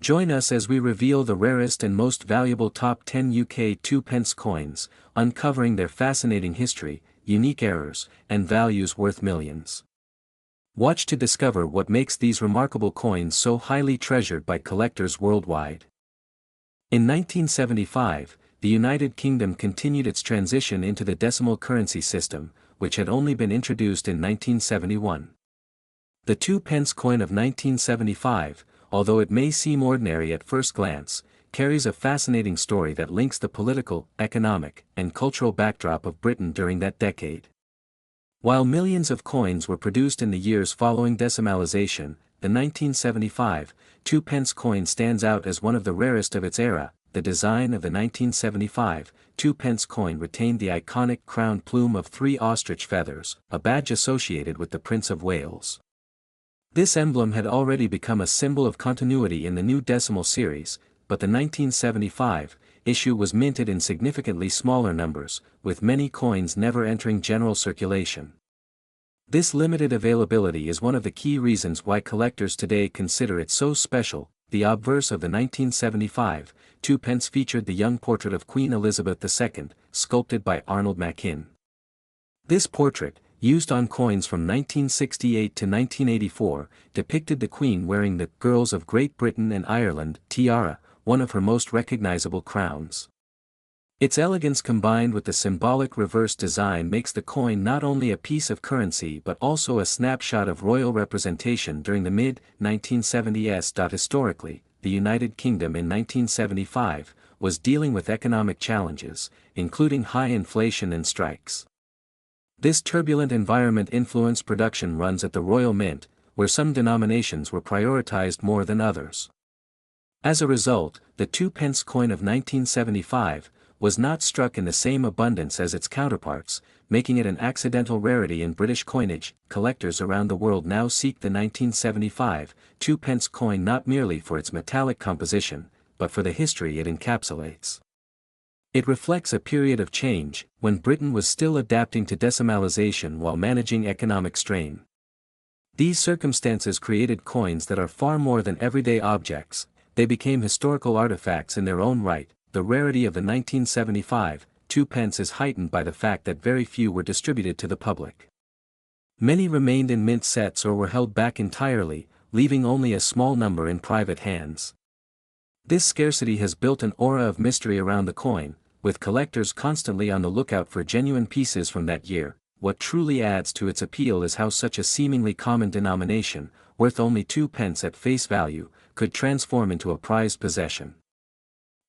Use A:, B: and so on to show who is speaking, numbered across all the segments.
A: Join us as we reveal the rarest and most valuable top 10 UK 2p coins, uncovering their fascinating history, unique errors, and values worth millions. Watch to discover what makes these remarkable coins so highly treasured by collectors worldwide. In 1975, the United Kingdom continued its transition into the decimal currency system, which had only been introduced in 1971. The 2p coin of 1975, although it may seem ordinary at first glance, carries a fascinating story that links the political, economic, and cultural backdrop of Britain during that decade. While millions of coins were produced in the years following decimalization, the 1975 2p coin stands out as one of the rarest of its era. The design of the 1975 2p coin retained the iconic crown plume of 3 ostrich feathers, a badge associated with the Prince of Wales. This emblem had already become a symbol of continuity in the new decimal series, but the 1975 issue was minted in significantly smaller numbers, with many coins never entering general circulation. This limited availability is one of the key reasons why collectors today consider it so special. The obverse of the 1975 2p featured the young portrait of Queen Elizabeth II, sculpted by Arnold Machin. This portrait, used on coins from 1968 to 1984, depicted the Queen wearing the Girls of Great Britain and Ireland tiara, one of her most recognizable crowns. Its elegance combined with the symbolic reverse design makes the coin not only a piece of currency but also a snapshot of royal representation during the mid-1970s. Historically, the United Kingdom in 1975 was dealing with economic challenges, including high inflation and strikes. This turbulent environment influenced production runs at the Royal Mint, where some denominations were prioritized more than others. As a result, the 2p coin of 1975 was not struck in the same abundance as its counterparts, making it an accidental rarity in British coinage. Collectors around the world now seek the 1975 2p coin not merely for its metallic composition, but for the history it encapsulates. It reflects a period of change, when Britain was still adapting to decimalization while managing economic strain. These circumstances created coins that are far more than everyday objects. They became historical artifacts in their own right. The rarity of the 1975 2p is heightened by the fact that very few were distributed to the public. Many remained in mint sets or were held back entirely, leaving only a small number in private hands. This scarcity has built an aura of mystery around the coin, with collectors constantly on the lookout for genuine pieces from that year. What truly adds to its appeal is how such a seemingly common denomination, worth only 2p at face value, could transform into a prized possession.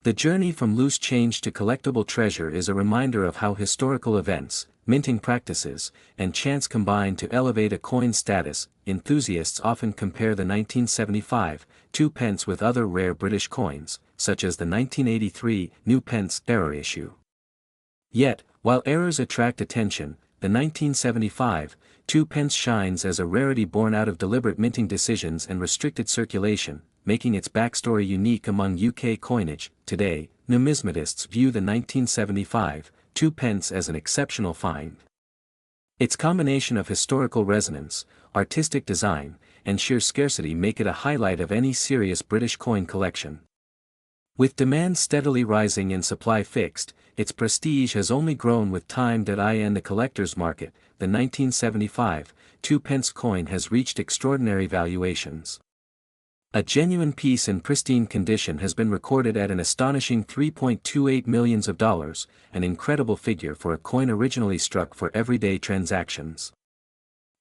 A: The journey from loose change to collectible treasure is a reminder of how historical events, minting practices, and chance combine to elevate a coin's status. Enthusiasts often compare the 1975 2p with other rare British coins, such as the 1983 new pence error issue. Yet, while errors attract attention, the 1975 2p shines as a rarity born out of deliberate minting decisions and restricted circulation, making its backstory unique among UK coinage. Today, numismatists view the 1975 2p as an exceptional find. Its combination of historical resonance, artistic design, and sheer scarcity make it a highlight of any serious British coin collection. With demand steadily rising and supply fixed, its prestige has only grown with time. In the collector's market, the 1975 2p coin has reached extraordinary valuations. A genuine piece in pristine condition has been recorded at an astonishing $3.28 million, an incredible figure for a coin originally struck for everyday transactions.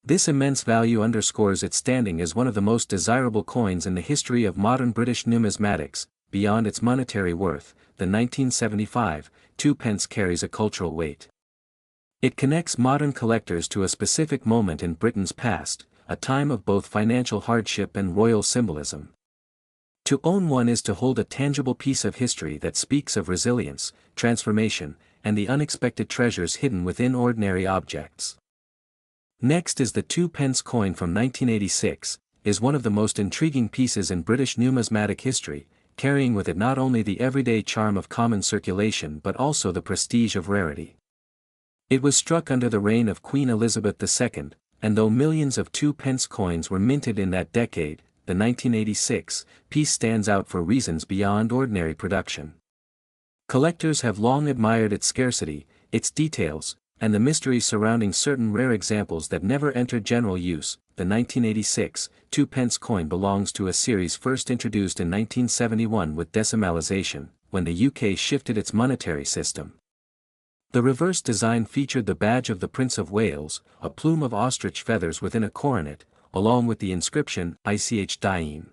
A: This immense value underscores its standing as one of the most desirable coins in the history of modern British numismatics. Beyond its monetary worth, the 1975 2p carries a cultural weight. It connects modern collectors to a specific moment in Britain's past, a time of both financial hardship and royal symbolism. To own one is to hold a tangible piece of history that speaks of resilience, transformation, and the unexpected treasures hidden within ordinary objects. Next is the 2p coin from 1986, is one of the most intriguing pieces in British numismatic history, carrying with it not only the everyday charm of common circulation but also the prestige of rarity. It was struck under the reign of Queen Elizabeth II, and though millions of 2p coins were minted in that decade, the 1986 piece stands out for reasons beyond ordinary production. Collectors have long admired its scarcity, its details, and the mystery surrounding certain rare examples that never entered general use. The 1986 2-pence coin belongs to a series first introduced in 1971 with decimalisation, when the UK shifted its monetary system. The reverse design featured the badge of the Prince of Wales, a plume of ostrich feathers within a coronet, along with the inscription Ich Dien.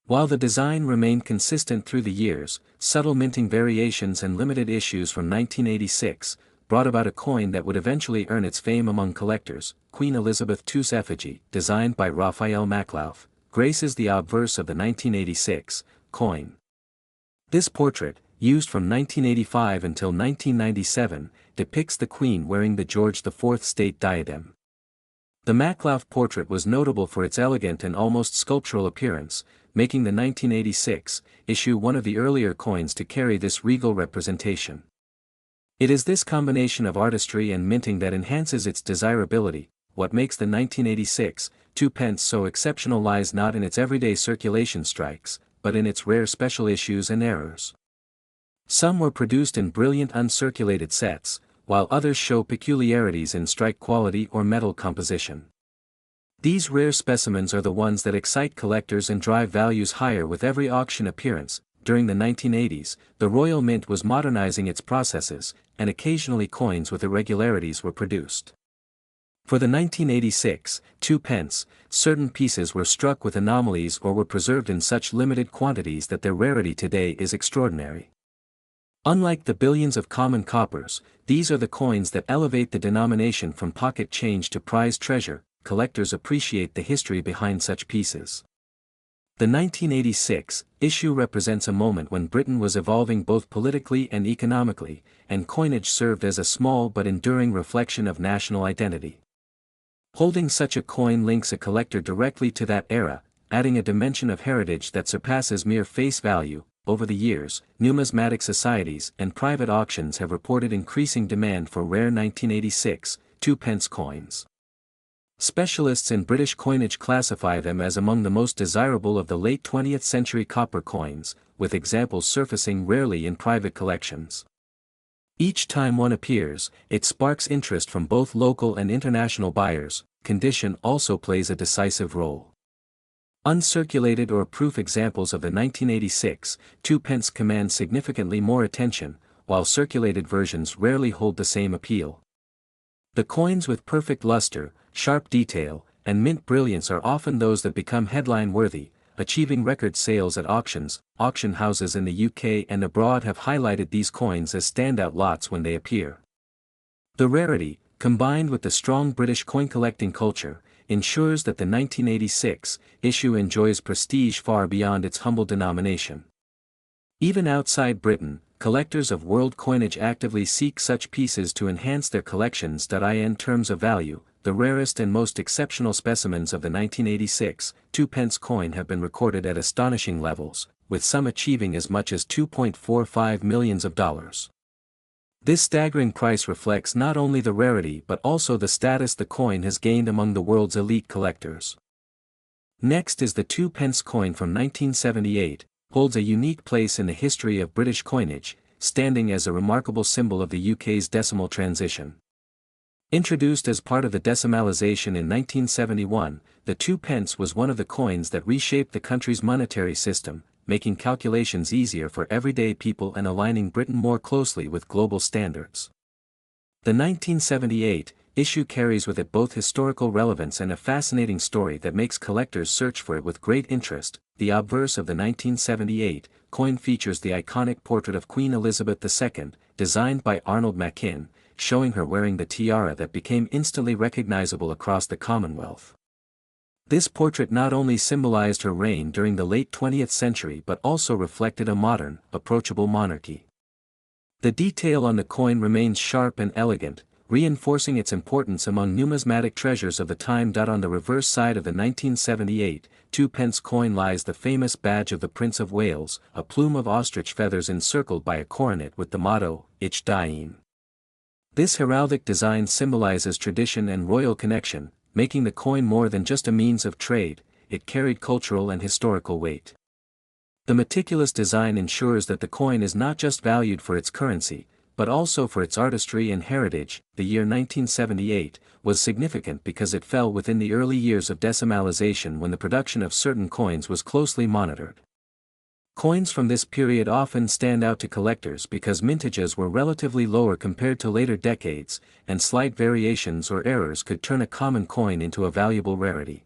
A: While the design remained consistent through the years, subtle minting variations and limited issues from 1986 brought about a coin that would eventually earn its fame among collectors. Queen Elizabeth II's effigy, designed by Raphael Maclauff, graces the obverse of the 1986 coin. This portrait, used from 1985 until 1997, depicts the Queen wearing the George IV state diadem. The Maclauff portrait was notable for its elegant and almost sculptural appearance, making the 1986 issue one of the earlier coins to carry this regal representation. It is this combination of artistry and minting that enhances its desirability. What makes the 1986 2-pence so exceptional lies not in its everyday circulation strikes, but in its rare special issues and errors. Some were produced in brilliant uncirculated sets, while others show peculiarities in strike quality or metal composition. These rare specimens are the ones that excite collectors and drive values higher with every auction appearance. During the 1980s, the Royal Mint was modernizing its processes, and occasionally coins with irregularities were produced. For the 1986 2-pence, certain pieces were struck with anomalies or were preserved in such limited quantities that their rarity today is extraordinary. Unlike the billions of common coppers, these are the coins that elevate the denomination from pocket change to prized treasure. Collectors appreciate the history behind such pieces. The 1986 issue represents a moment when Britain was evolving both politically and economically, and coinage served as a small but enduring reflection of national identity. Holding such a coin links a collector directly to that era, adding a dimension of heritage that surpasses mere face value. Over the years, numismatic societies and private auctions have reported increasing demand for rare 1986 2-pence coins. Specialists in British coinage classify them as among the most desirable of the late 20th century copper coins, with examples surfacing rarely in private collections. Each time one appears, it sparks interest from both local and international buyers. Condition also plays a decisive role. Uncirculated or proof examples of the 1986 2-pence command significantly more attention, while circulated versions rarely hold the same appeal. The coins with perfect luster, sharp detail, and mint brilliance are often those that become headline-worthy, achieving record sales at auctions. Auction houses in the UK and abroad have highlighted these coins as standout lots when they appear. The rarity, combined with the strong British coin collecting culture, ensures that the 1986 issue enjoys prestige far beyond its humble denomination. Even outside Britain, collectors of world coinage actively seek such pieces to enhance their collections. In terms of value, the rarest and most exceptional specimens of the 1986 2-pence coin have been recorded at astonishing levels, with some achieving as much as $2.45 million. This staggering price reflects not only the rarity but also the status the coin has gained among the world's elite collectors. Next is the 2-pence coin from 1978, holds a unique place in the history of British coinage, standing as a remarkable symbol of the UK's decimal transition. Introduced as part of the decimalisation in 1971, the 2-pence was one of the coins that reshaped the country's monetary system, making calculations easier for everyday people and aligning Britain more closely with global standards. The 1978 issue carries with it both historical relevance and a fascinating story that makes collectors search for it with great interest. The obverse of the 1978 coin features the iconic portrait of Queen Elizabeth II, designed by Arnold Machin, showing her wearing the tiara that became instantly recognizable across the Commonwealth. This portrait not only symbolized her reign during the late 20th century but also reflected a modern, approachable monarchy. The detail on the coin remains sharp and elegant, reinforcing its importance among numismatic treasures of the time. On the reverse side of the 1978 2-pence coin lies the famous badge of the Prince of Wales, a plume of ostrich feathers encircled by a coronet with the motto, Ich Dien. This heraldic design symbolizes tradition and royal connection, making the coin more than just a means of trade. it carried cultural and historical weight. The meticulous design ensures that the coin is not just valued for its currency, but also for its artistry and heritage. The year 1978 was significant because it fell within the early years of decimalization when the production of certain coins was closely monitored. Coins from this period often stand out to collectors because mintages were relatively lower compared to later decades, and slight variations or errors could turn a common coin into a valuable rarity.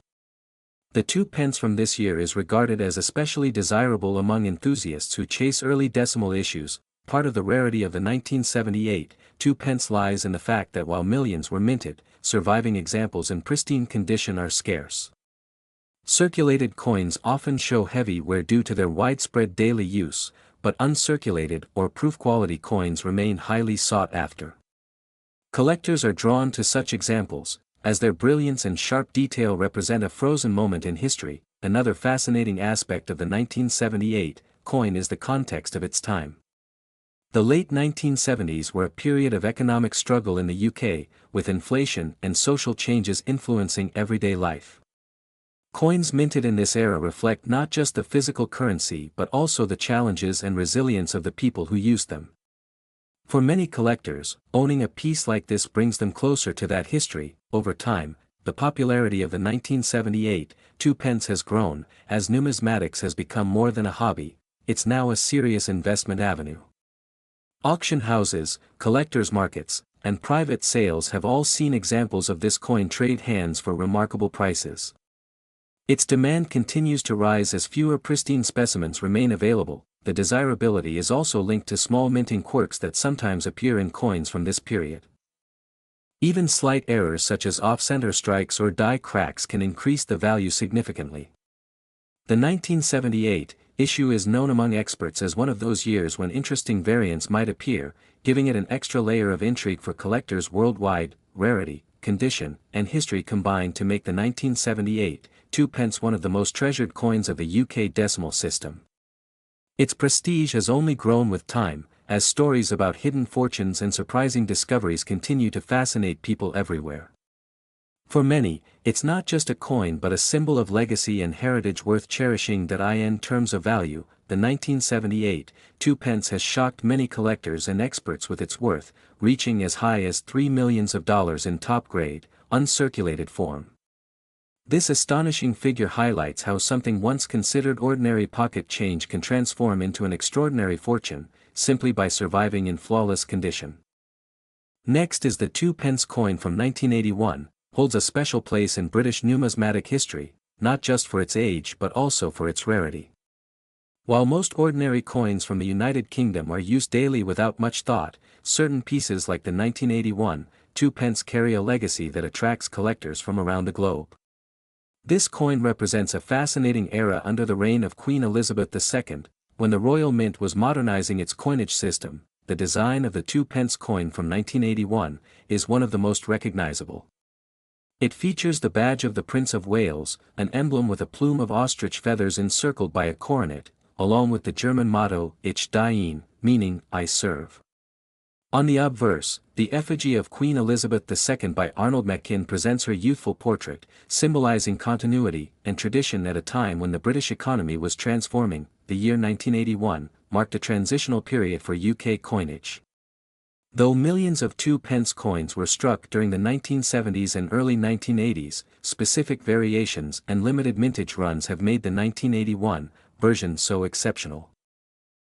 A: The 2 pence from this year is regarded as especially desirable among enthusiasts who chase early decimal issues. Part of the rarity of the 1978 2 pence lies in the fact that while millions were minted, surviving examples in pristine condition are scarce. Circulated coins often show heavy wear due to their widespread daily use, but uncirculated or proof quality coins remain highly sought after. Collectors are drawn to such examples, as their brilliance and sharp detail represent a frozen moment in history. Another fascinating aspect of the 1978 coin is the context of its time. The late 1970s were a period of economic struggle in the UK, with inflation and social changes influencing everyday life. Coins minted in this era reflect not just the physical currency but also the challenges and resilience of the people who used them. For many collectors, owning a piece like this brings them closer to that history. Over time, the popularity of the 1978 2 pence has grown. As numismatics has become more than a hobby, it's now a serious investment avenue. Auction houses, collectors' markets, and private sales have all seen examples of this coin trade hands for remarkable prices. Its demand continues to rise as fewer pristine specimens remain available. The desirability is also linked to small minting quirks that sometimes appear in coins from this period. Even slight errors such as off-center strikes or die cracks can increase the value significantly. The 1978 issue is known among experts as one of those years when interesting variants might appear, giving it an extra layer of intrigue for collectors worldwide. Rarity, condition, and history combined to make the 1978 2 pence one of the most treasured coins of the UK decimal system. Its prestige has only grown with time, as stories about hidden fortunes and surprising discoveries continue to fascinate people everywhere. For many, it's not just a coin but a symbol of legacy and heritage worth cherishing. In terms of value, the 1978 2 pence has shocked many collectors and experts with its worth, reaching as high as $3 million in top-grade, uncirculated form. This astonishing figure highlights how something once considered ordinary pocket change can transform into an extraordinary fortune, simply by surviving in flawless condition. Next is the 2 pence coin from 1981, holds a special place in British numismatic history, not just for its age but also for its rarity. While most ordinary coins from the United Kingdom are used daily without much thought, certain pieces like the 1981 2 pence carry a legacy that attracts collectors from around the globe. This coin represents a fascinating era under the reign of Queen Elizabeth II, when the Royal Mint was modernizing its coinage system. The design of the 2 pence coin from 1981 is one of the most recognizable. It features the badge of the Prince of Wales, an emblem with a plume of ostrich feathers encircled by a coronet, along with the German motto, Ich diene, meaning, I serve. On the obverse, the effigy of Queen Elizabeth II by Arnold Machin presents her youthful portrait, symbolizing continuity and tradition at a time when the British economy was transforming. The year 1981 marked a transitional period for UK coinage. Though millions of 2 pence coins were struck during the 1970s and early 1980s, specific variations and limited mintage runs have made the 1981 version so exceptional.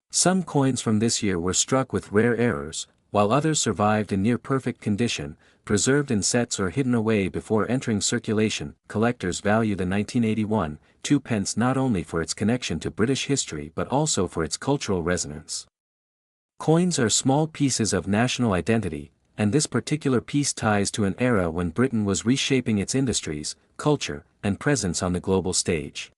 A: Some coins from this year were struck with rare errors, while others survived in near-perfect condition, preserved in sets or hidden away before entering circulation. Collectors value the 1981 2 pence not only for its connection to British history but also for its cultural resonance. Coins are small pieces of national identity, and this particular piece ties to an era when Britain was reshaping its industries, culture, and presence on the global stage.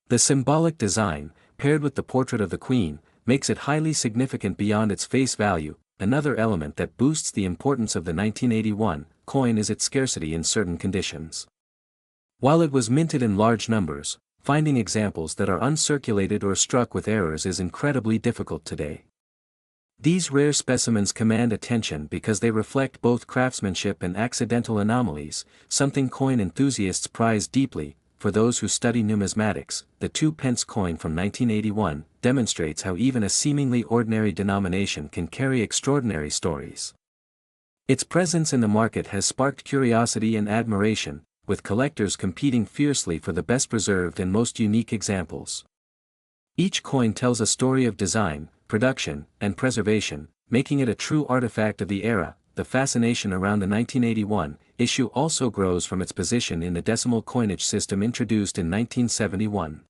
A: The symbolic design, paired with the portrait of the Queen, makes it highly significant beyond its face value. Another element that boosts the importance of the 1981 coin is its scarcity in certain conditions. While it was minted in large numbers, finding examples that are uncirculated or struck with errors is incredibly difficult today. These rare specimens command attention because they reflect both craftsmanship and accidental anomalies, something coin enthusiasts prize deeply. for those who study numismatics, the 2 pence coin from 1981 demonstrates how even a seemingly ordinary denomination can carry extraordinary stories. Its presence in the market has sparked curiosity and admiration, with collectors competing fiercely for the best preserved and most unique examples. Each coin tells a story of design, production, and preservation, making it a true artifact of the era. The fascination around the 1981 issue also grows from its position in the decimal coinage system introduced in 1971.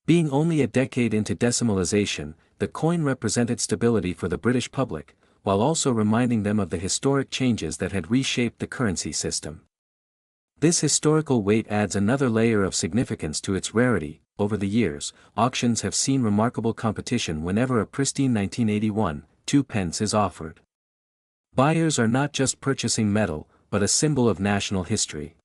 A: Being only a decade into decimalization, the coin represented stability for the British public, while also reminding them of the historic changes that had reshaped the currency system. This historical weight adds another layer of significance to its rarity. Over the years, auctions have seen remarkable competition whenever a pristine 1981 2 pence is offered. Buyers are not just purchasing metal, but a symbol of national history.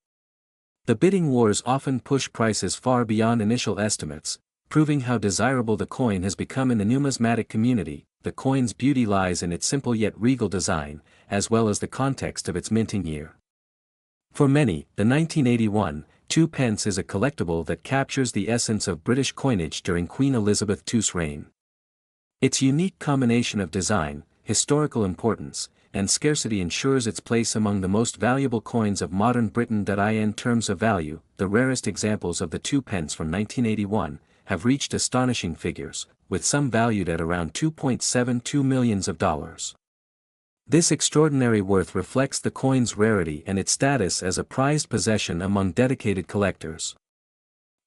A: The bidding wars often push prices far beyond initial estimates, proving how desirable the coin has become in the numismatic community. The coin's beauty lies in its simple yet regal design, as well as the context of its minting year. For many, the 1981 2 pence is a collectible that captures the essence of British coinage during Queen Elizabeth II's reign. Its unique combination of design, historical importance, and scarcity ensures its place among the most valuable coins of modern Britain. In terms of value, the rarest examples of the 2 pence from 1981 have reached astonishing figures, with some valued at around $2.72 million. This extraordinary worth reflects the coin's rarity and its status as a prized possession among dedicated collectors.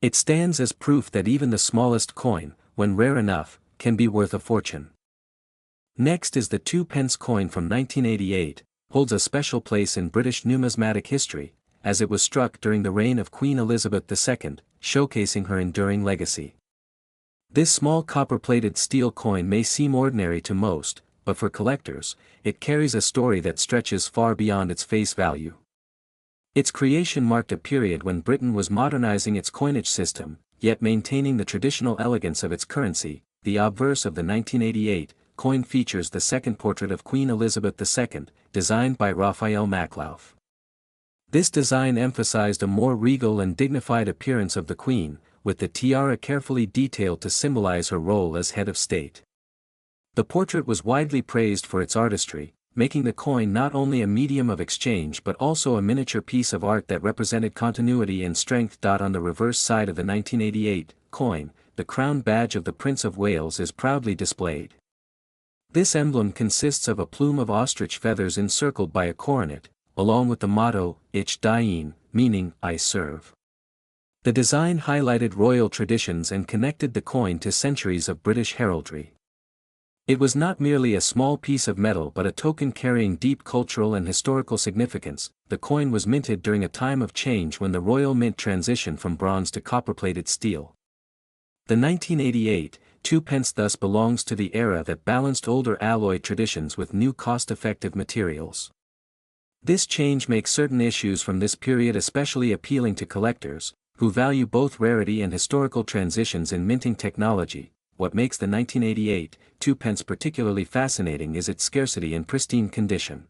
A: It stands as proof that even the smallest coin, when rare enough, can be worth a fortune. Next is the 2 pence coin from 1988, holds a special place in British numismatic history, as it was struck during the reign of Queen Elizabeth II, showcasing her enduring legacy. This small copper-plated steel coin may seem ordinary to most, but for collectors, it carries a story that stretches far beyond its face value. Its creation marked a period when Britain was modernizing its coinage system, yet maintaining the traditional elegance of its currency. The obverse of the 1988 coin features the second portrait of Queen Elizabeth II, designed by Raphael Maklauf. This design emphasized a more regal and dignified appearance of the Queen, with the tiara carefully detailed to symbolize her role as head of state. The portrait was widely praised for its artistry, making the coin not only a medium of exchange but also a miniature piece of art that represented continuity and strength. On the reverse side of the 1988 coin, the crown badge of the Prince of Wales is proudly displayed. This emblem consists of a plume of ostrich feathers encircled by a coronet, along with the motto, Ich diene, meaning, I serve. The design highlighted royal traditions and connected the coin to centuries of British heraldry. It was not merely a small piece of metal but a token carrying deep cultural and historical significance. The coin was minted during a time of change when the Royal Mint transitioned from bronze to copper-plated steel. The 1988 2 pence thus belongs to the era that balanced older alloy traditions with new cost-effective materials. This change makes certain issues from this period especially appealing to collectors, who value both rarity and historical transitions in minting technology. What makes the 1988 2 pence particularly fascinating is its scarcity and pristine condition.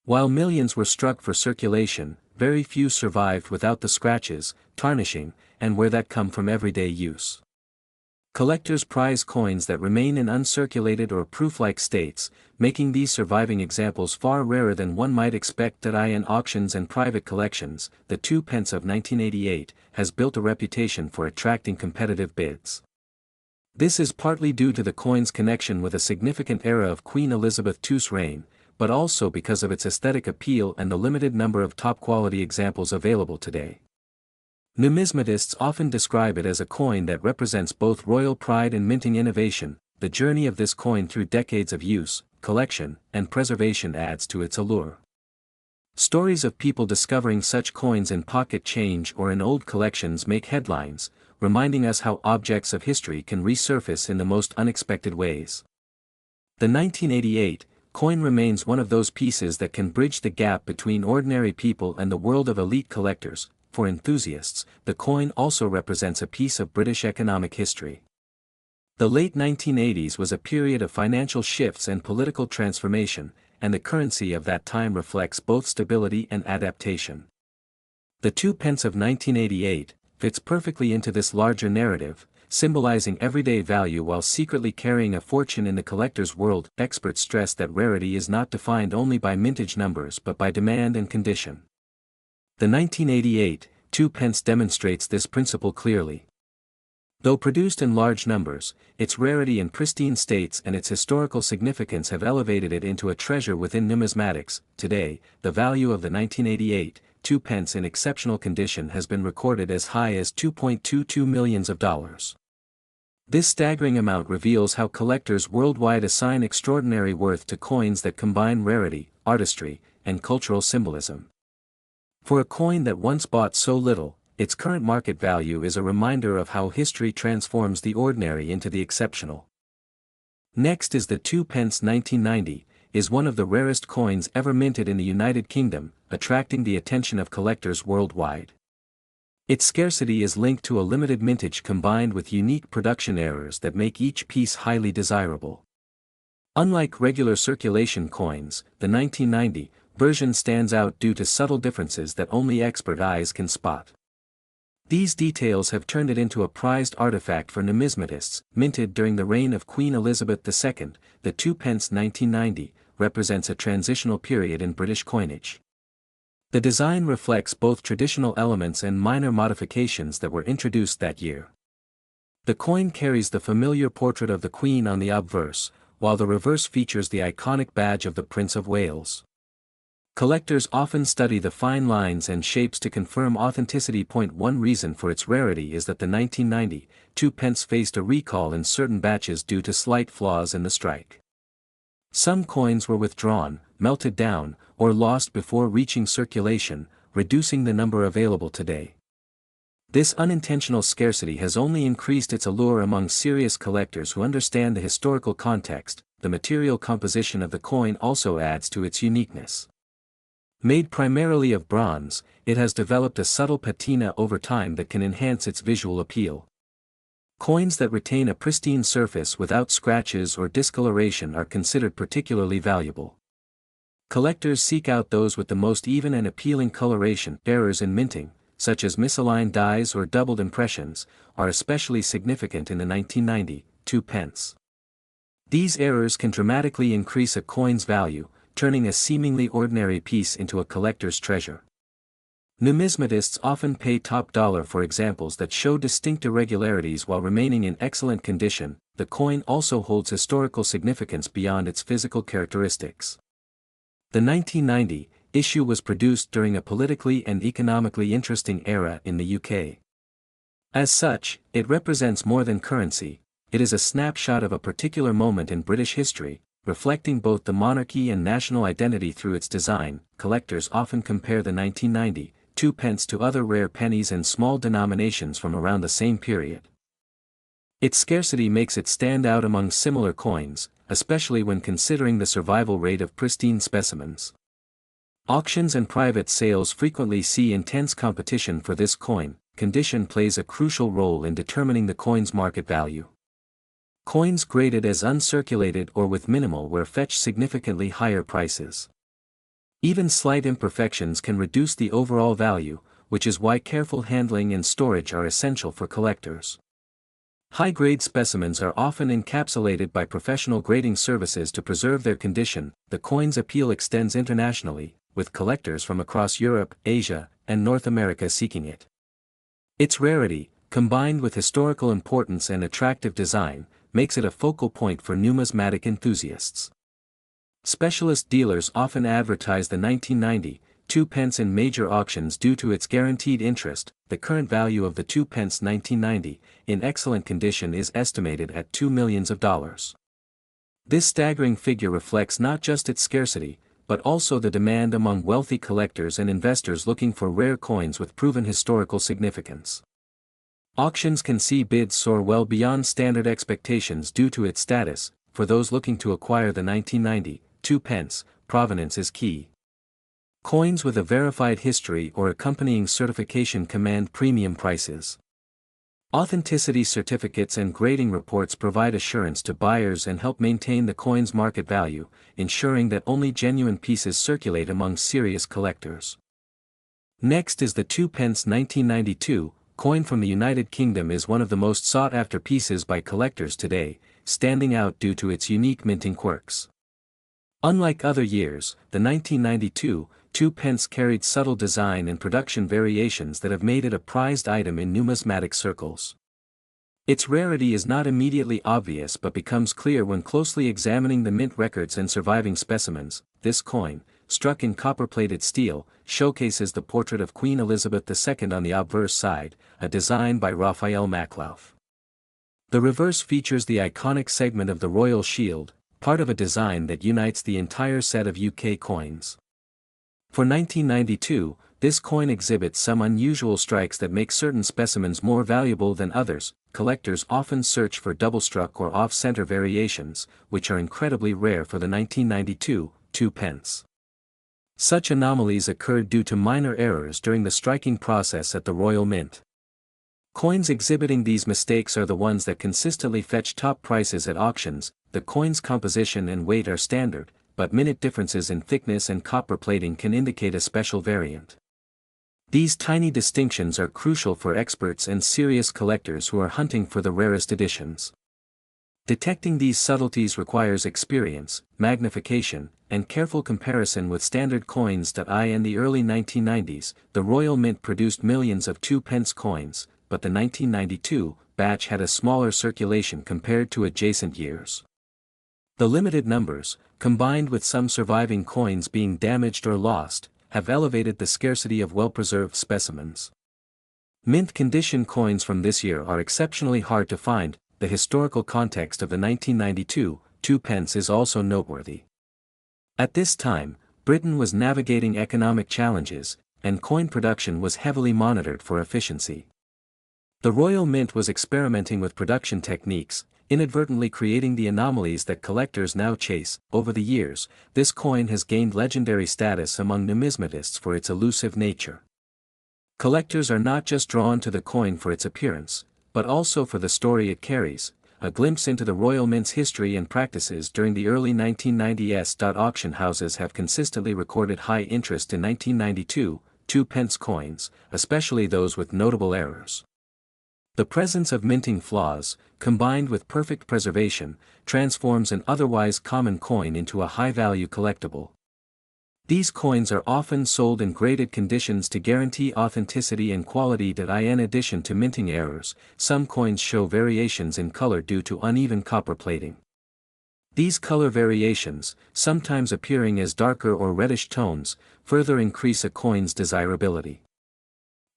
A: While millions were struck for circulation, very few survived without the scratches, tarnishing, and wear that come from everyday use. Collectors prize coins that remain in uncirculated or proof-like states, making these surviving examples far rarer than one might expect. In auctions and private collections, the 2 pence of 1988 has built a reputation for attracting competitive bids. This is partly due to the coin's connection with a significant era of Queen Elizabeth II's reign, but also because of its aesthetic appeal and the limited number of top-quality examples available today. Numismatists often describe it as a coin that represents both royal pride and minting innovation. The journey of this coin through decades of use, collection, and preservation adds to its allure. Stories of people discovering such coins in pocket change or in old collections make headlines, reminding us how objects of history can resurface in the most unexpected ways. The 1988 coin remains one of those pieces that can bridge the gap between ordinary people and the world of elite collectors. For enthusiasts, the coin also represents a piece of British economic history. The late 1980s was a period of financial shifts and political transformation, and the currency of that time reflects both stability and adaptation. The 2 pence of 1988 fits perfectly into this larger narrative, symbolizing everyday value while secretly carrying a fortune in the collector's world. Experts stress that rarity is not defined only by mintage numbers but by demand and condition. The 1988 2 pence demonstrates this principle clearly. Though produced in large numbers, its rarity and pristine states and its historical significance have elevated it into a treasure within numismatics. Today, the value of the 1988 2 pence in exceptional condition has been recorded as high as $2.22 million. This staggering amount reveals how collectors worldwide assign extraordinary worth to coins that combine rarity, artistry, and cultural symbolism. For a coin that once bought so little, its current market value is a reminder of how history transforms the ordinary into the exceptional. Next is the 2 pence 1990, is one of the rarest coins ever minted in the United Kingdom, attracting the attention of collectors worldwide. Its scarcity is linked to a limited mintage combined with unique production errors that make each piece highly desirable. Unlike regular circulation coins, the 1990 version stands out due to subtle differences that only expert eyes can spot. These details have turned it into a prized artifact for numismatists. Minted during the reign of Queen Elizabeth II, the 2 pence 1990 represents a transitional period in British coinage. The design reflects both traditional elements and minor modifications that were introduced that year. The coin carries the familiar portrait of the Queen on the obverse, while the reverse features the iconic badge of the Prince of Wales. Collectors often study the fine lines and shapes to confirm authenticity. One reason for its rarity is that the 1990 2 pence faced a recall in certain batches due to slight flaws in the strike. Some coins were withdrawn, melted down, or lost before reaching circulation, reducing the number available today. This unintentional scarcity has only increased its allure among serious collectors who understand the historical context. The material composition of the coin also adds to its uniqueness. Made primarily of bronze, it has developed a subtle patina over time that can enhance its visual appeal. Coins that retain a pristine surface without scratches or discoloration are considered particularly valuable. Collectors seek out those with the most even and appealing coloration. Errors in minting, such as misaligned dies or doubled impressions, are especially significant in the 1990 2 pence. These errors can dramatically increase a coin's value, turning a seemingly ordinary piece into a collector's treasure. Numismatists often pay top dollar for examples that show distinct irregularities while remaining in excellent condition. The coin also holds historical significance beyond its physical characteristics. The 1990 issue was produced during a politically and economically interesting era in the UK. As such, it represents more than currency, it is a snapshot of a particular moment in British history, reflecting both the monarchy and national identity through its design. Collectors often compare the 1990 2 pence to other rare pennies and small denominations from around the same period. Its scarcity makes it stand out among similar coins, especially when considering the survival rate of pristine specimens. Auctions and private sales frequently see intense competition for this coin. Condition plays a crucial role in determining the coin's market value. Coins graded as uncirculated or with minimal wear fetch significantly higher prices. Even slight imperfections can reduce the overall value, which is why careful handling and storage are essential for collectors. High-grade specimens are often encapsulated by professional grading services to preserve their condition. The coin's appeal extends internationally, with collectors from across Europe, Asia, and North America seeking it. Its rarity, combined with historical importance and attractive design, makes it a focal point for numismatic enthusiasts. Specialist dealers often advertise the 1990 2 pence in major auctions due to its guaranteed interest. The current value of the 2 pence 1990, in excellent condition, is estimated at $2 million. This staggering figure reflects not just its scarcity, but also the demand among wealthy collectors and investors looking for rare coins with proven historical significance. Auctions can see bids soar well beyond standard expectations due to its status. For those looking to acquire the 1990 2 pence, provenance is key. Coins with a verified history or accompanying certification command premium prices. Authenticity certificates and grading reports provide assurance to buyers and help maintain the coin's market value, ensuring that only genuine pieces circulate among serious collectors. Next is the 2 pence 1992 coin from the United Kingdom is one of the most sought-after pieces by collectors today, standing out due to its unique minting quirks. Unlike other years, the 1992 2 pence carried subtle design and production variations that have made it a prized item in numismatic circles. Its rarity is not immediately obvious but becomes clear when closely examining the mint records and surviving specimens. This coin, struck in copper-plated steel, showcases the portrait of Queen Elizabeth II on the obverse side, a design by Raphael Maclauff. The reverse features the iconic segment of the royal shield, part of a design that unites the entire set of UK coins. For 1992, this coin exhibits some unusual strikes that make certain specimens more valuable than others. Collectors often search for double-struck or off-center variations, which are incredibly rare for the 1992 2 pence. Such anomalies occurred due to minor errors during the striking process at the Royal Mint. Coins exhibiting these mistakes are the ones that consistently fetch top prices at auctions. The coin's composition and weight are standard, but minute differences in thickness and copper plating can indicate a special variant. These tiny distinctions are crucial for experts and serious collectors who are hunting for the rarest editions. Detecting these subtleties requires experience, magnification, and careful comparison with standard coins. In the early 1990s, the Royal Mint produced millions of 2 pence coins, but the 1992 batch had a smaller circulation compared to adjacent years. The limited numbers, combined with some surviving coins being damaged or lost, have elevated the scarcity of well-preserved specimens. Mint condition coins from this year are exceptionally hard to find. The historical context of the 1992 2 pence is also noteworthy. At this time, Britain was navigating economic challenges, and coin production was heavily monitored for efficiency. The Royal Mint was experimenting with production techniques, inadvertently creating the anomalies that collectors now chase. Over the years, this coin has gained legendary status among numismatists for its elusive nature. Collectors are not just drawn to the coin for its appearance, but also for the story it carries, a glimpse into the Royal Mint's history and practices during the early 1990s. Auction houses have consistently recorded high interest in 1992 2 pence coins, especially those with notable errors. The presence of minting flaws, combined with perfect preservation, transforms an otherwise common coin into a high-value collectible. These coins are often sold in graded conditions to guarantee authenticity and quality. In addition to minting errors, some coins show variations in color due to uneven copper plating. These color variations, sometimes appearing as darker or reddish tones, further increase a coin's desirability.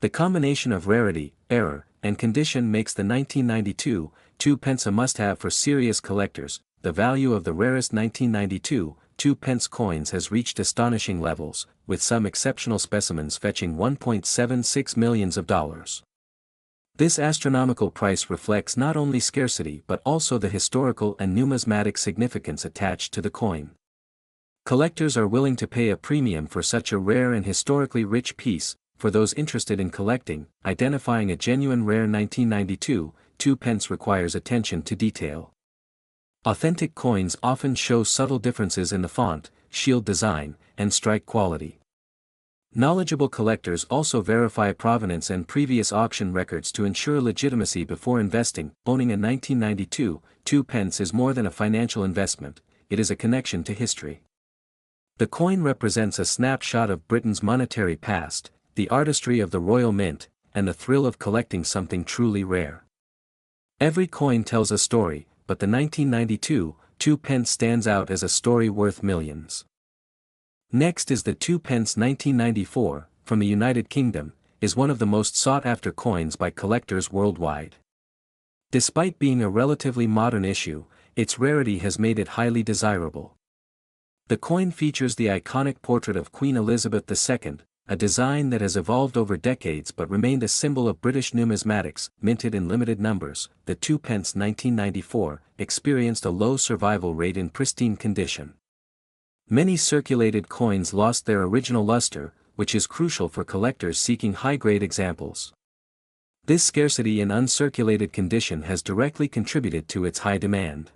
A: The combination of rarity, error, and condition makes the 1992 2 pence a must-have for serious collectors. The value of the rarest 1992 2 pence coins has reached astonishing levels, with some exceptional specimens fetching $1.76 million. This astronomical price reflects not only scarcity but also the historical and numismatic significance attached to the coin. Collectors are willing to pay a premium for such a rare and historically rich piece. For those interested in collecting, identifying a genuine rare 1992 2 pence requires attention to detail. Authentic coins often show subtle differences in the font, shield design, and strike quality. Knowledgeable collectors also verify provenance and previous auction records to ensure legitimacy before investing. Owning a 1992 2 pence is more than a financial investment, it is a connection to history. The coin represents a snapshot of Britain's monetary past, the artistry of the Royal Mint, and the thrill of collecting something truly rare. Every coin tells a story, but the 1992 2 pence stands out as a story worth millions. Next is the 2 pence 1994, from the United Kingdom, is one of the most sought-after coins by collectors worldwide. Despite being a relatively modern issue, its rarity has made it highly desirable. The coin features the iconic portrait of Queen Elizabeth II, a design that has evolved over decades but remained a symbol of British numismatics. Minted in limited numbers, the 2 pence 1994 experienced a low survival rate in pristine condition. Many circulated coins lost their original luster, which is crucial for collectors seeking high-grade examples. This scarcity in uncirculated condition has directly contributed to its high demand.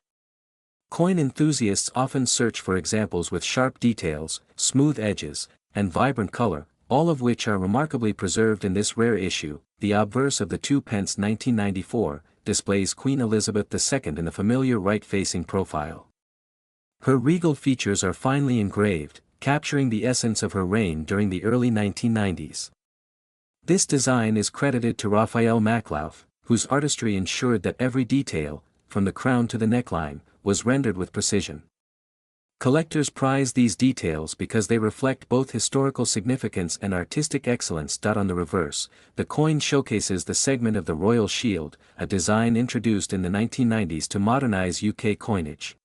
A: Coin enthusiasts often search for examples with sharp details, smooth edges, and vibrant color. all of which are remarkably preserved in this rare issue. The obverse of the 2 pence 1994 displays Queen Elizabeth II in a familiar right-facing profile. Her regal features are finely engraved, capturing the essence of her reign during the early 1990s. This design is credited to Raphael Maklauf, whose artistry ensured that every detail, from the crown to the neckline, was rendered with precision. Collectors prize these details because they reflect both historical significance and artistic excellence. On the reverse, the coin showcases the segment of the Royal Shield, a design introduced in the 1990s to modernize UK coinage.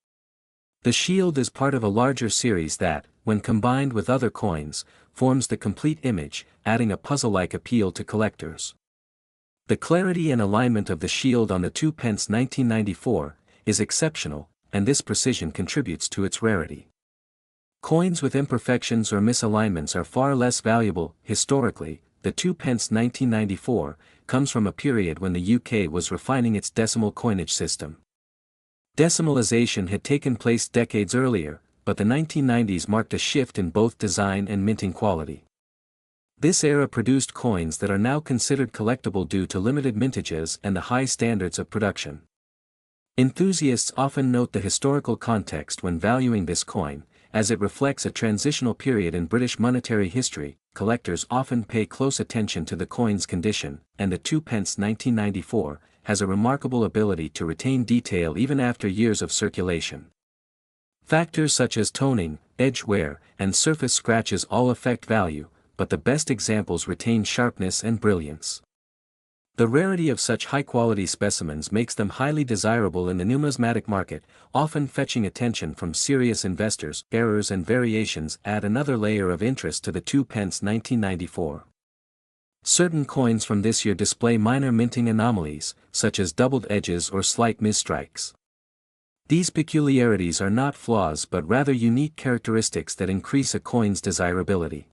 A: The shield is part of a larger series that, when combined with other coins, forms the complete image, adding a puzzle-like appeal to collectors. The clarity and alignment of the shield on the 2 pence 1994 is exceptional, and this precision contributes to its rarity. Coins with imperfections or misalignments are far less valuable. Historically, the 2 pence 1994 comes from a period when the UK was refining its decimal coinage system. Decimalization had taken place decades earlier, but the 1990s marked a shift in both design and minting quality. This era produced coins that are now considered collectible due to limited mintages and the high standards of production. Enthusiasts often note the historical context when valuing this coin, as it reflects a transitional period in British monetary history. Collectors often pay close attention to the coin's condition, and the 2 pence 1994 has a remarkable ability to retain detail even after years of circulation. Factors such as toning, edge wear, and surface scratches all affect value, but the best examples retain sharpness and brilliance. The rarity of such high-quality specimens makes them highly desirable in the numismatic market, often fetching attention from serious investors. Errors and variations add another layer of interest to the 2 pence 1994. Certain coins from this year display minor minting anomalies, such as doubled edges or slight misstrikes. These peculiarities are not flaws but rather unique characteristics that increase a coin's desirability.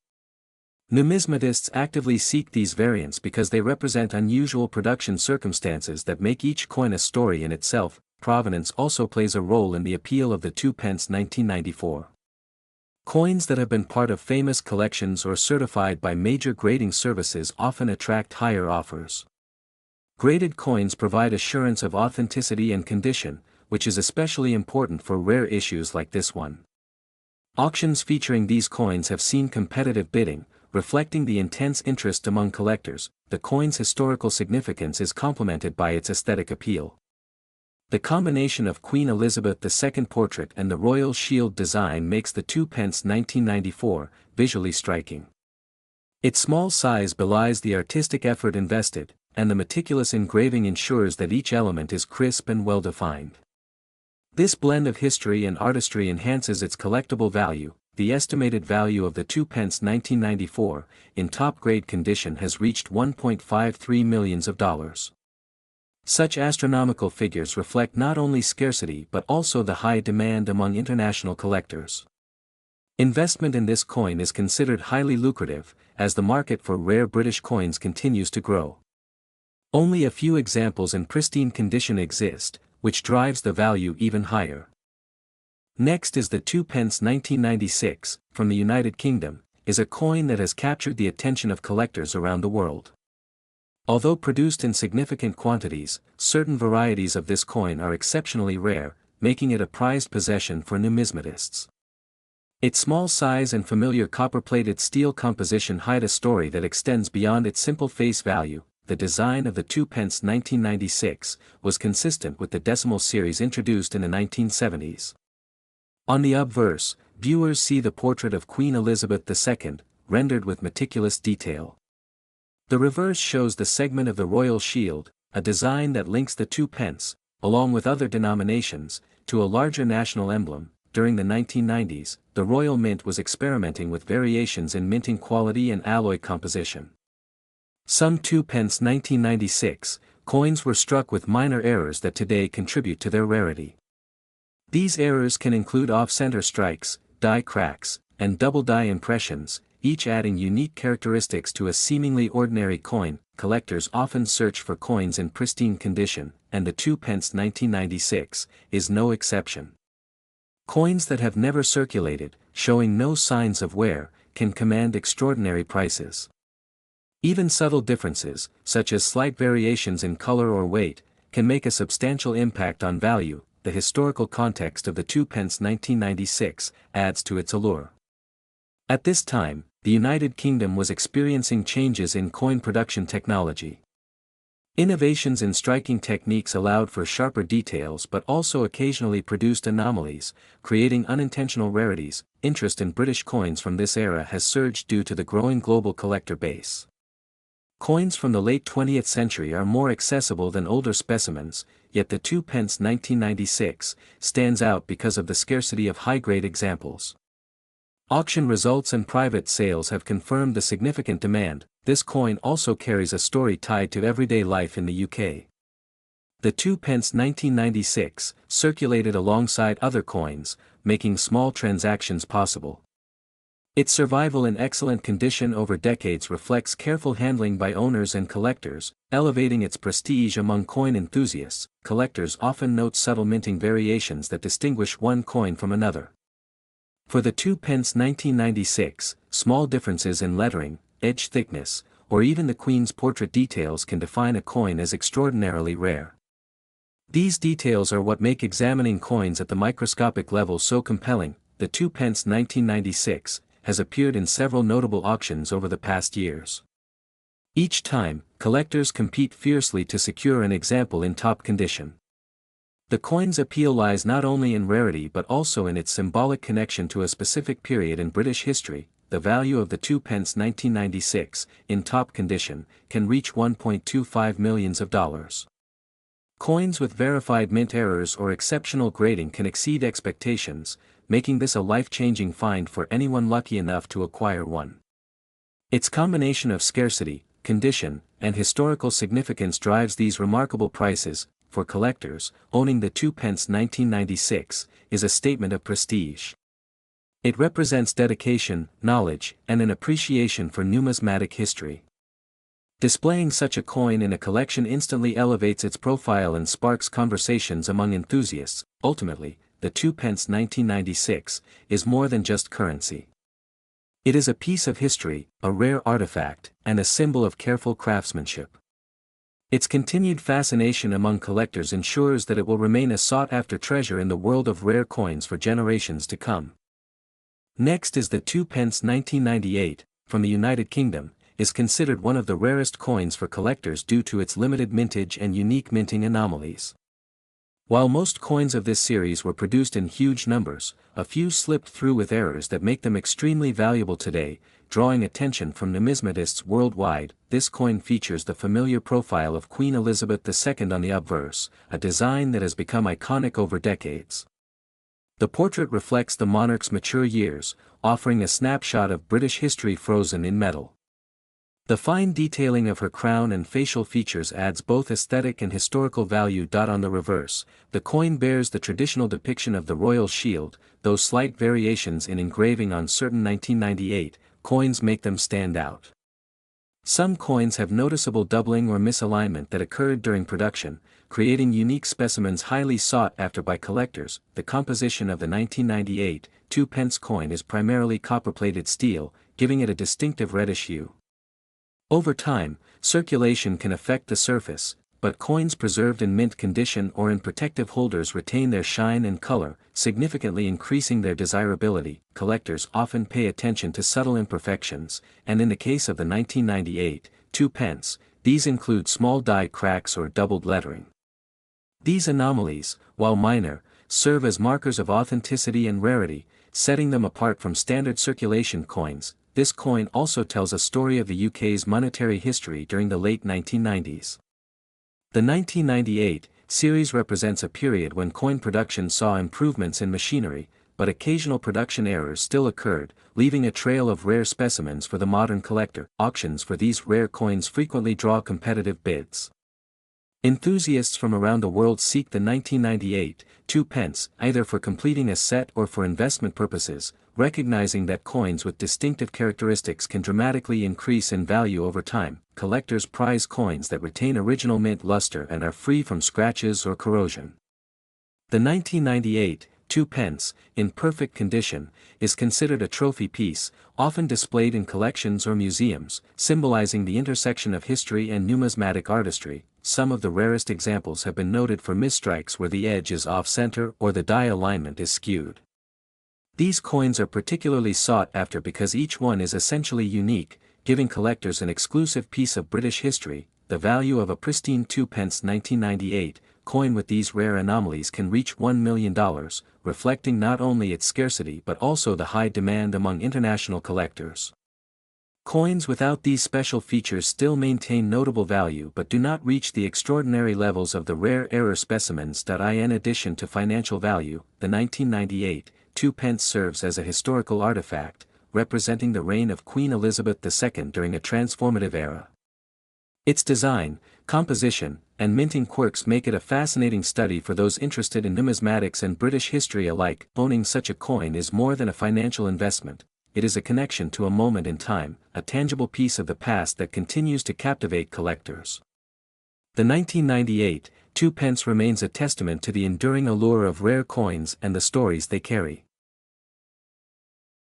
A: Numismatists actively seek these variants because they represent unusual production circumstances that make each coin a story in itself. Provenance also plays a role in the appeal of the 2 pence 1994. Coins that have been part of famous collections or certified by major grading services often attract higher offers. Graded coins provide assurance of authenticity and condition, which is especially important for rare issues like this one. Auctions featuring these coins have seen competitive bidding, reflecting the intense interest among collectors. The coin's historical significance is complemented by its aesthetic appeal. The combination of Queen Elizabeth II portrait and the Royal Shield design makes the 2 pence 1994 visually striking. Its small size belies the artistic effort invested, and the meticulous engraving ensures that each element is crisp and well-defined. This blend of history and artistry enhances its collectible value. The estimated value of the 2 pence 1994 in top-grade condition has reached $1.53 million. Such astronomical figures reflect not only scarcity but also the high demand among international collectors. Investment in this coin is considered highly lucrative, as the market for rare British coins continues to grow. Only a few examples in pristine condition exist, which drives the value even higher. Next is the 2 pence 1996, from the United Kingdom, is a coin that has captured the attention of collectors around the world. Although produced in significant quantities, certain varieties of this coin are exceptionally rare, making it a prized possession for numismatists. Its small size and familiar copper-plated steel composition hide a story that extends beyond its simple face value. The design of the 2 pence 1996 was consistent with the decimal series introduced in the 1970s. On the obverse, viewers see the portrait of Queen Elizabeth II, rendered with meticulous detail. The reverse shows the segment of the Royal Shield, a design that links the 2 pence, along with other denominations, to a larger national emblem. During the 1990s, the Royal Mint was experimenting with variations in minting quality and alloy composition. Some 2 pence 1996 coins were struck with minor errors that today contribute to their rarity. These errors can include off-center strikes, die cracks, and double die impressions, each adding unique characteristics to a seemingly ordinary coin. Collectors often search for coins in pristine condition, and the 2 pence 1996 is no exception. Coins that have never circulated, showing no signs of wear, can command extraordinary prices. Even subtle differences, such as slight variations in color or weight, can make a substantial impact on value. The historical context of the 2 pence 1996 adds to its allure. At this time, the United Kingdom was experiencing changes in coin production technology. Innovations in striking techniques allowed for sharper details but also occasionally produced anomalies, creating unintentional rarities. Interest in British coins from this era has surged due to the growing global collector base. Coins from the late 20th century are more accessible than older specimens, yet the 2 pence 1996 stands out because of the scarcity of high-grade examples. Auction results and private sales have confirmed the significant demand. This coin also carries a story tied to everyday life in the UK. The 2 pence 1996 circulated alongside other coins, making small transactions possible. Its survival in excellent condition over decades reflects careful handling by owners and collectors, elevating its prestige among coin enthusiasts. Collectors often note subtle minting variations that distinguish one coin from another. For the 2 pence 1996, small differences in lettering, edge thickness, or even the Queen's portrait details can define a coin as extraordinarily rare. These details are what make examining coins at the microscopic level so compelling. The 2 pence 1996 has appeared in several notable auctions over the past years. Each time, collectors compete fiercely to secure an example in top condition. The coin's appeal lies not only in rarity but also in its symbolic connection to a specific period in British history. The value of the 2 pence 1996, in top condition, can reach $1.25 million. Coins with verified mint errors or exceptional grading can exceed expectations, making this a life-changing find for anyone lucky enough to acquire one. Its combination of scarcity, condition, and historical significance drives these remarkable prices. For collectors, owning the 2 pence 1996 is a statement of prestige. It represents dedication, knowledge, and an appreciation for numismatic history. Displaying such a coin in a collection instantly elevates its profile and sparks conversations among enthusiasts. Ultimately, the 2 pence 1996 is more than just currency. It is a piece of history, a rare artifact, and a symbol of careful craftsmanship. Its continued fascination among collectors ensures that it will remain a sought-after treasure in the world of rare coins for generations to come. Next is the 2 pence 1998, from the United Kingdom, is considered one of the rarest coins for collectors due to its limited mintage and unique minting anomalies. While most coins of this series were produced in huge numbers, a few slipped through with errors that make them extremely valuable today, drawing attention from numismatists worldwide. This coin features the familiar profile of Queen Elizabeth II on the obverse, a design that has become iconic over decades. The portrait reflects the monarch's mature years, offering a snapshot of British history frozen in metal. The fine detailing of her crown and facial features adds both aesthetic and historical value. On the reverse, the coin bears the traditional depiction of the royal shield, though slight variations in engraving on certain 1998 coins make them stand out. Some coins have noticeable doubling or misalignment that occurred during production, creating unique specimens highly sought after by collectors. The composition of the 1998 2 pence coin is primarily copper-plated steel, giving it a distinctive reddish hue. Over time, circulation can affect the surface, but coins preserved in mint condition or in protective holders retain their shine and color, significantly increasing their desirability. Collectors often pay attention to subtle imperfections, and in the case of the 1998 2 pence, these include small die cracks or doubled lettering. These anomalies, while minor, serve as markers of authenticity and rarity, setting them apart from standard circulation coins. This coin also tells a story of the UK's monetary history during the late 1990s. The 1998 series represents a period when coin production saw improvements in machinery, but occasional production errors still occurred, leaving a trail of rare specimens for the modern collector. Auctions for these rare coins frequently draw competitive bids. Enthusiasts from around the world seek the 1998 2 pence either for completing a set or for investment purposes, recognizing that coins with distinctive characteristics can dramatically increase in value over time. Collectors prize coins that retain original mint luster and are free from scratches or corrosion. The 1998 2 pence, in perfect condition, is considered a trophy piece, often displayed in collections or museums, symbolizing the intersection of history and numismatic artistry. Some of the rarest examples have been noted for misstrikes where the edge is off-center or the die alignment is skewed. These coins are particularly sought after because each one is essentially unique, giving collectors an exclusive piece of British history. The value of a pristine 2 pence 1998 coin with these rare anomalies can reach $1 million, reflecting not only its scarcity but also the high demand among international collectors. Coins without these special features still maintain notable value but do not reach the extraordinary levels of the rare error specimens. In addition to financial value, the 1998 2 pence serves as a historical artifact, representing the reign of Queen Elizabeth II during a transformative era. Its design, composition, and minting quirks make it a fascinating study for those interested in numismatics and British history alike. Owning such a coin is more than a financial investment. It is a connection to a moment in time, a tangible piece of the past that continues to captivate collectors. The 1998 2 pence remains a testament to the enduring allure of rare coins and the stories they carry.